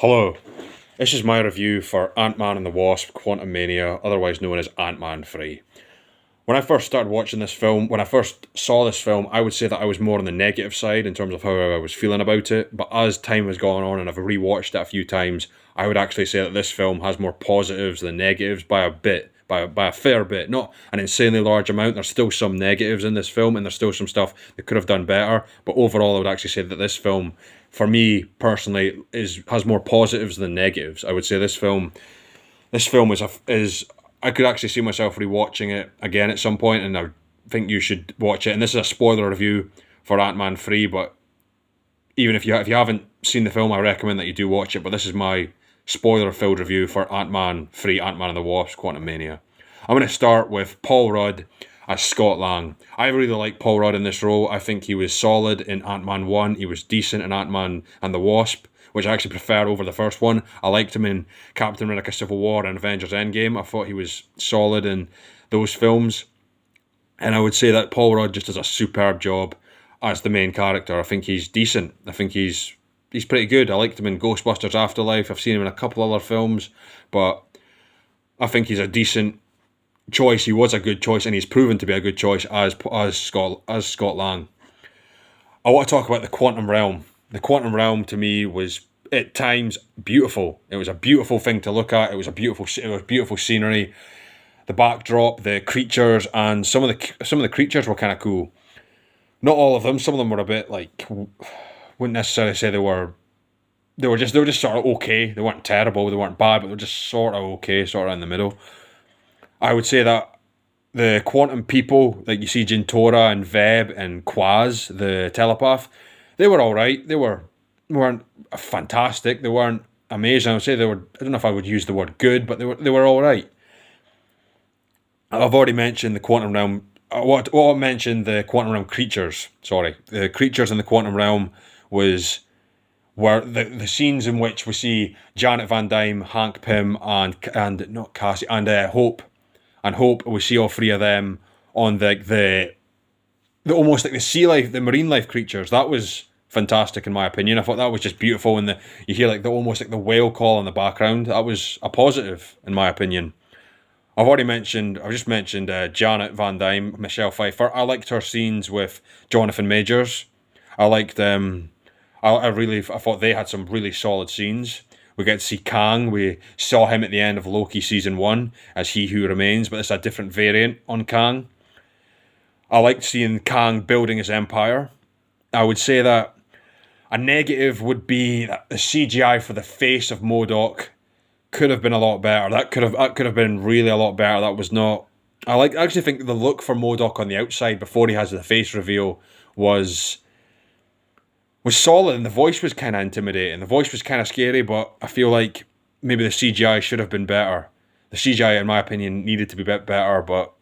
Hello, this is my review for Ant-Man and the Wasp Quantumania, otherwise known as Ant-Man 3. When I first started watching this film, when I first saw this film, I would say that I was more on the negative side in terms of how I was feeling about it, but as time has gone on and I've rewatched it a few times, I would actually say that this film has more positives than negatives by a bit, by a fair bit. Not an insanely large amount. There's still some negatives in this film and there's still some stuff that could have done better, but overall I would actually say that this film, for me personally, has more positives than negatives. I would say this film is I could actually see myself rewatching it again at some point, and I think you should watch it. And this is a spoiler review for Ant-Man 3, but even if you haven't seen the film, I recommend that you do watch it. But this is my spoiler-filled review for Ant-Man 3, Ant-Man and the Wasp, Quantumania. I'm going to start with Paul Rudd as Scott Lang. I really like Paul Rudd in this role. I think he was solid in Ant-Man 1. He was decent in Ant-Man and the Wasp, which I actually prefer over the first one. I liked him in Captain America Civil War and Avengers Endgame. I thought he was solid in those films. And I would say that Paul Rudd just does a superb job as the main character. I think he's decent. I think he's pretty good. I liked him in Ghostbusters Afterlife. I've seen him in a couple other films, but I think he's a decent choice. He was a good choice, and he's proven to be a good choice as Scott Lang. I want to talk about the quantum realm. The quantum realm to me was at times beautiful. It was a beautiful thing to look at. It was beautiful scenery. The backdrop, the creatures, and some of the creatures were kind of cool. Not all of them. Some of them were a bit like, wouldn't necessarily say they were. They were just sort of okay. They weren't terrible. They weren't bad, but they were just sort of okay, sort of in the middle. I would say that the quantum people, like you see Jintora and Veb and Quaz, the telepath, they were all right. Weren't fantastic. They weren't amazing. I would say they were. I don't know if I would use the word good, but they were all right. I've already mentioned the quantum realm. I mentioned the quantum realm creatures. Sorry, the creatures in the quantum realm were the scenes in which we see Janet Van Dyne, Hank Pym, and not Cassie and Hope. And Hope, we see all three of them on the almost like the sea life, the marine life creatures. That was fantastic in my opinion. I thought that was just beautiful, and you hear like the almost like the whale call in the background. That was a positive in my opinion. I've just mentioned Janet Van Dyne, Michelle Pfeiffer. I liked her scenes with Jonathan Majors. I liked them. I thought they had some really solid scenes. We get to see Kang. We saw him at the end of Loki season 1 as He Who Remains, but it's a different variant on Kang. I liked seeing Kang building his empire. I would say that a negative would be that the CGI for the face of MODOK could have been a lot better. That could have been really a lot better. That was not. I actually think the look for MODOK on the outside before he has the face reveal was solid, and the voice was kind of intimidating. The voice was kind of scary, but I feel like maybe the CGI should have been better. The CGI, in my opinion, needed to be a bit better, but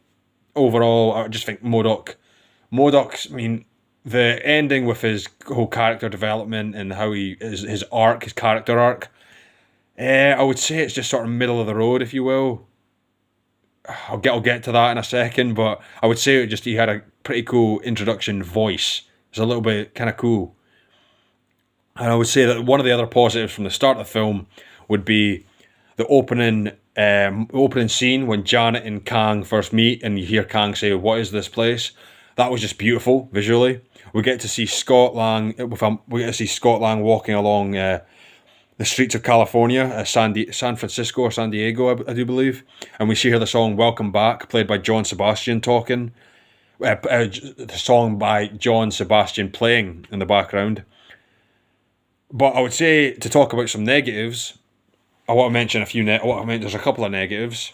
overall, I just think MODOK's, I mean, the ending with his whole character development and how his character arc, I would say it's just sort of middle of the road, if you will. I'll get to that in a second, but I would say he had a pretty cool introduction voice. It's a little bit kind of cool. And I would say that one of the other positives from the start of the film would be the opening scene when Janet and Kang first meet, and you hear Kang say, "What is this place?" That was just beautiful visually. We get to see Scott Lang. We get to see Scott Lang walking along the streets of California, San Francisco or San Diego, I do believe, and we see here the song "Welcome Back," played by John Sebastian talking. The song by John Sebastian playing in the background. But I would say, to talk about some negatives, I want to mention there's a couple of negatives.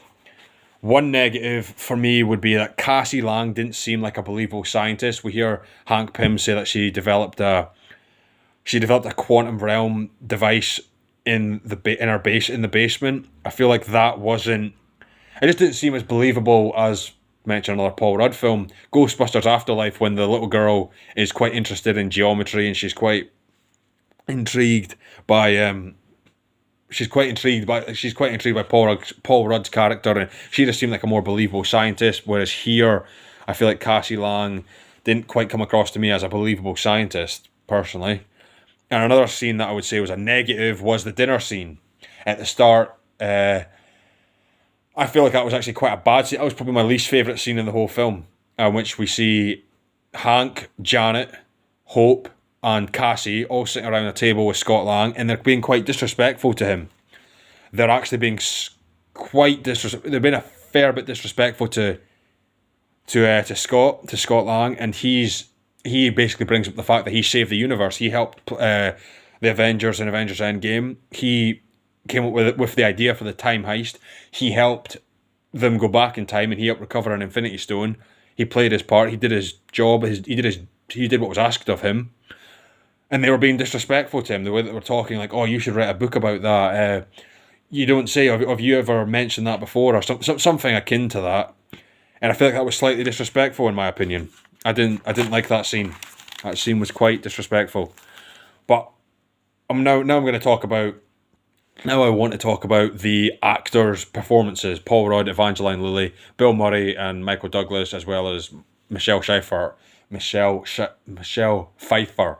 One negative for me would be that Cassie Lang didn't seem like a believable scientist. We hear Hank Pym say that she developed a quantum realm device in the basement. I feel like that wasn't. It just didn't seem as believable as mentioned another Paul Rudd film, Ghostbusters Afterlife, when the little girl is quite interested in geometry and she's quite intrigued by Paul Rudd's character, and she just seemed like a more believable scientist, whereas here I feel like Cassie Lang didn't quite come across to me as a believable scientist personally. And another scene that I would say was a negative was the dinner scene at the start. I feel like that was actually quite a bad scene. That was probably my least favourite scene in the whole film, in which we see Hank, Janet, Hope, and Cassie all sitting around a table with Scott Lang, and they're being quite disrespectful to him. They're actually being quite disrespectful. They're being a fair bit disrespectful to Scott Lang, and he basically brings up the fact that he saved the universe. He helped the Avengers in Avengers Endgame. He came up with the idea for the time heist. He helped them go back in time, and he helped recover an Infinity Stone. He played his part. He did his job. He did what was asked of him. And they were being disrespectful to him. The way that they were talking, like, "Oh, you should write a book about that. You don't say. Have you ever mentioned that before?" Or something akin to that. And I feel like that was slightly disrespectful, in my opinion. I didn't like that scene. That scene was quite disrespectful. But I'm going to talk about. Now I want to talk about the actors' performances: Paul Rudd, Evangeline Lilly, Bill Murray, and Michael Douglas, as well as Michelle Pfeiffer. Michelle Pfeiffer.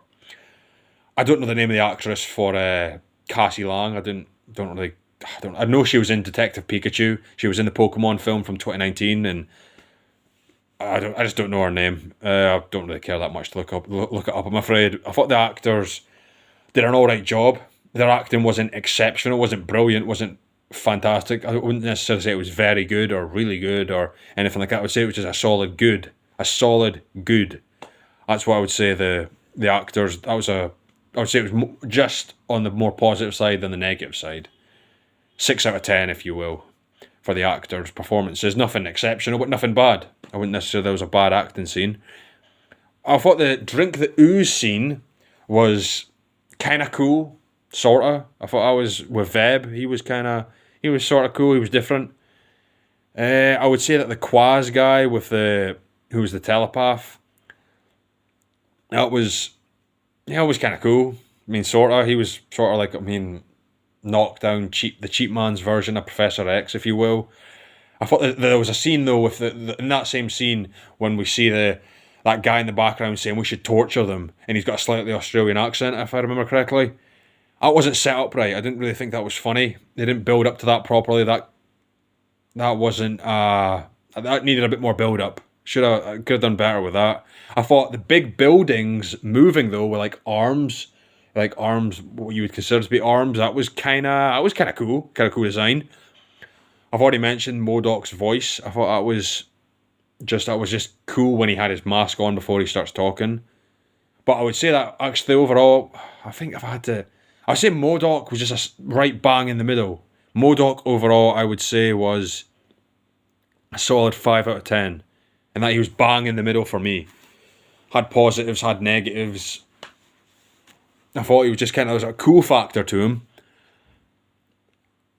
I don't know the name of the actress for Cassie Lang. I know she was in Detective Pikachu. She was in the Pokemon film from 2019, and I just don't know her name. I don't really care that much to look it up. I'm afraid. I thought the actors did an all right job. Their acting wasn't exceptional, wasn't brilliant, wasn't fantastic. I wouldn't necessarily say it was very good or really good or anything like that. I would say it was just a solid good. That's what I would say. The actors. I would say it was just on the more positive side than the negative side. 6 out of 10, if you will, for the actors' performances. Nothing exceptional, but nothing bad. I wouldn't necessarily say there was a bad acting scene. I thought the drink the ooze scene was kind of cool, sorta. I thought I was with Veb. He was sort of cool. He was different. I would say that the Quaz guy who was the telepath, that was kind of cool. I mean, sorta. He was sort of like, knockdown the cheap man's version of Professor X, if you will. I thought that there was a scene though in that same scene when we see that guy in the background saying we should torture them, and he's got a slightly Australian accent, if I remember correctly. That wasn't set up right. I didn't really think that was funny. They didn't build up to that properly. That wasn't that needed a bit more build up. Could have done better with that. I thought the big buildings moving though were like arms, what you would consider to be arms. That was kind of cool, design. I've already mentioned MODOK's voice. I thought that was just cool when he had his mask on before he starts talking. But I would say that actually overall, I think I'd say MODOK was just a right bang in the middle. MODOK overall, I would say, was a solid 5 out of 10. And that he was bang in the middle for me. Had positives, had negatives. I thought he was just there was a cool factor to him.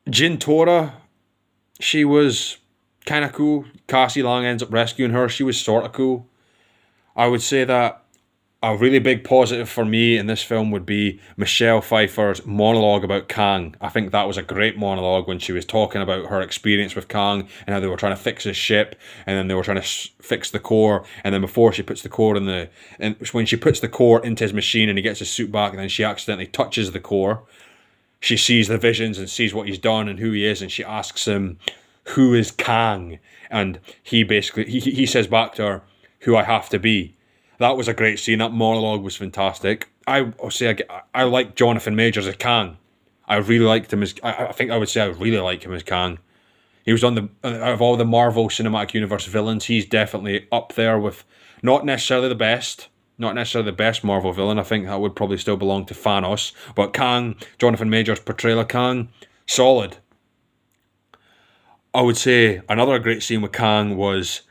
Jin Tora, she was kind of cool. Cassie Lang ends up rescuing her. She was sort of cool. I would say that a really big positive for me in this film would be Michelle Pfeiffer's monologue about Kang. I think that was a great monologue when she was talking about her experience with Kang and how they were trying to fix his ship, and then they were trying to fix the core, and then before she puts the core when she puts the core into his machine and he gets his suit back, and then she accidentally touches the core, she sees the visions and sees what he's done and who he is, and she asks him, "Who is Kang?" And he basically he says back to her, "Who I have to be." That was a great scene. That monologue was fantastic. I like Jonathan Majors as Kang. I really liked him as. I think I would say I really like him as Kang. He was out of all the Marvel Cinematic Universe villains, he's definitely up there with not necessarily the best Marvel villain. I think that would probably still belong to Thanos. But Kang, Jonathan Majors' portrayal of Kang, solid. I would say another great scene with Kang was,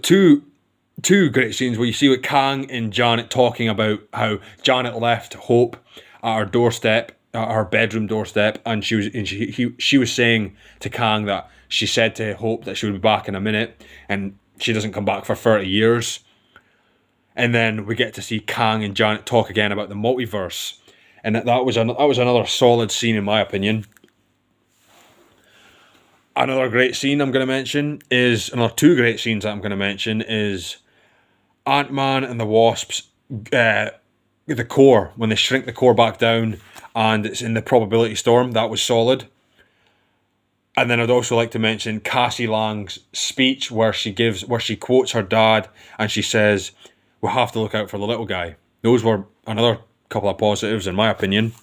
two great scenes where you see with Kang and Janet talking about how Janet left Hope at her doorstep, at her bedroom doorstep, and she was saying to Kang that she said to Hope that she would be back in a minute, and she doesn't come back for 30 years. And then we get to see Kang and Janet talk again about the multiverse, and that was another solid scene in my opinion. Another great scene I'm going to mention is another two great scenes that I'm going to mention is Ant-Man and the Wasp's the core, when they shrink the core back down and it's in the probability storm, that was solid. And then I'd also like to mention Cassie Lang's speech where she quotes her dad and she says, "We have to look out for the little guy." Those were another couple of positives in my opinion.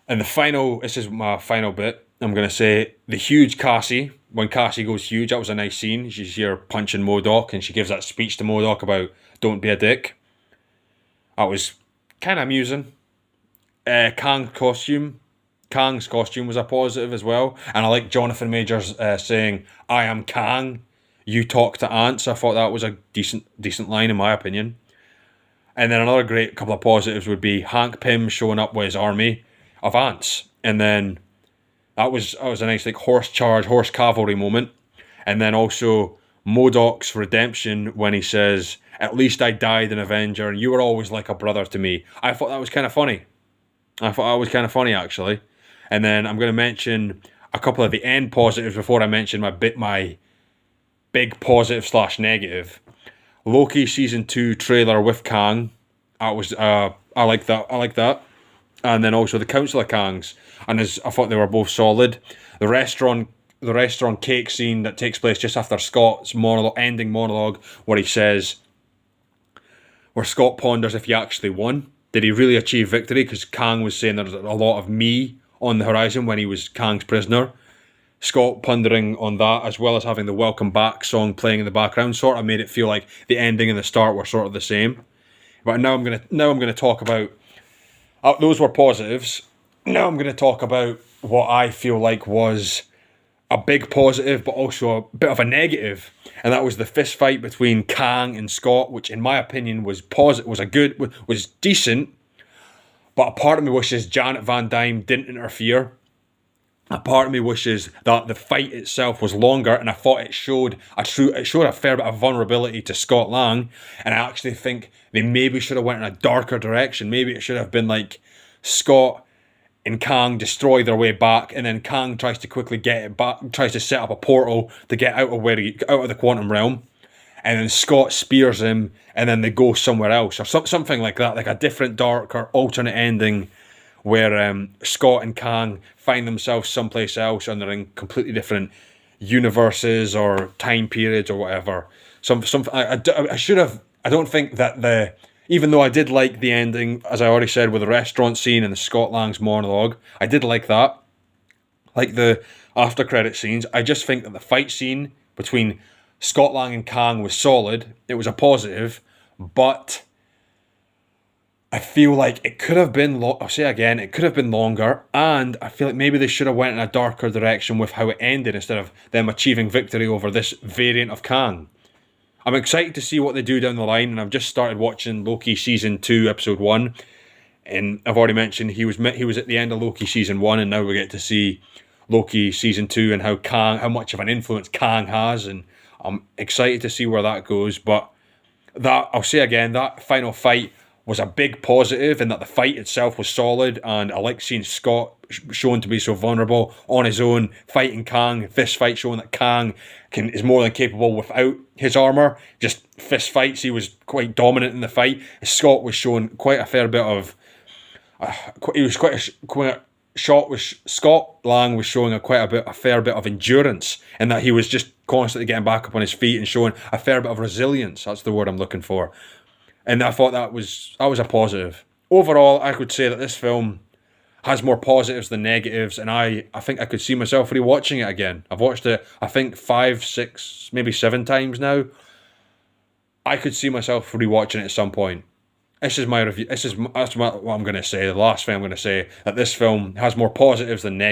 And this is my final bit, I'm going to say the huge Cassie, when Cassie goes huge, that was a nice scene. She's here punching MODOK and she gives that speech to MODOK about don't be a dick. That was kind of amusing. Kang's costume was a positive as well. And I like Jonathan Majors saying, "I am Kang, you talk to ants." I thought that was a decent line in my opinion. And then another great couple of positives would be Hank Pym showing up with his army of ants. And then that was a nice like horse cavalry moment. And then also MODOK's redemption when he says, "At least I died an Avenger and you were always like a brother to me." I thought that was kind of funny. Actually. And then I'm going to mention a couple of the end positives before I mention my big positive / negative. Loki season 2 trailer with Kang. I like that. And then also the Council of Kangs, and I thought they were both solid. The restaurant cake scene that takes place just after Scott's ending monologue, where Scott ponders if he actually won. Did he really achieve victory? Because Kang was saying there's a lot of me on the horizon when he was Kang's prisoner. Scott pondering on that, as well as having the Welcome Back song playing in the background, sort of made it feel like the ending and the start were sort of the same. But now I'm gonna talk about those were positives. Now I'm gonna talk about what I feel like was a big positive, but also a bit of a negative, and that was the fist fight between Kang and Scott, which in my opinion was decent. But a part of me wishes Janet Van Dyne didn't interfere. A part of me wishes that the fight itself was longer, and I thought it showed a fair bit of vulnerability to Scott Lang, and I actually think they maybe should have went in a darker direction. Maybe it should have been like Scott and Kang destroy their way back, and then Kang tries to quickly get it back, tries to set up a portal to get out of the quantum realm, and then Scott spears him, and then they go somewhere else, or something like that, like a different, darker, alternate ending, where Scott and Kang find themselves someplace else, and they're in completely different universes or time periods or whatever. I should have. I don't think that even though I did like the ending, as I already said, with the restaurant scene and the Scott Lang's monologue, I did like that. Like the after credit scenes, I just think that the fight scene between Scott Lang and Kang was solid. It was a positive, but I feel like it could have been. I'll say again, it could have been longer, and I feel like maybe they should have went in a darker direction with how it ended instead of them achieving victory over this variant of Kang. I'm excited to see what they do down the line, and I've just started watching Loki season 2, episode 1, and I've already mentioned he was at the end of Loki season 1, and now we get to see Loki season 2 and how much of an influence Kang has, and I'm excited to see where that goes. But I'll say again, that final fight was a big positive in that the fight itself was solid, and I like seeing Scott shown to be so vulnerable on his own, fighting Kang, fist fight showing that Kang is more than capable without his armor, just fist fights. He was quite dominant in the fight. Scott was showing quite a fair bit of Scott Lang was showing a fair bit of endurance, in that he was just constantly getting back up on his feet and showing a fair bit of resilience. That's the word I'm looking for. And I thought that was a positive. Overall, I could say that this film has more positives than negatives, and I think I could see myself rewatching it again. I've watched it, I think 5, 6, maybe 7 times now. I could see myself rewatching it at some point. This is my review. That's what I'm going to say. The last thing I'm going to say, that this film has more positives than negatives.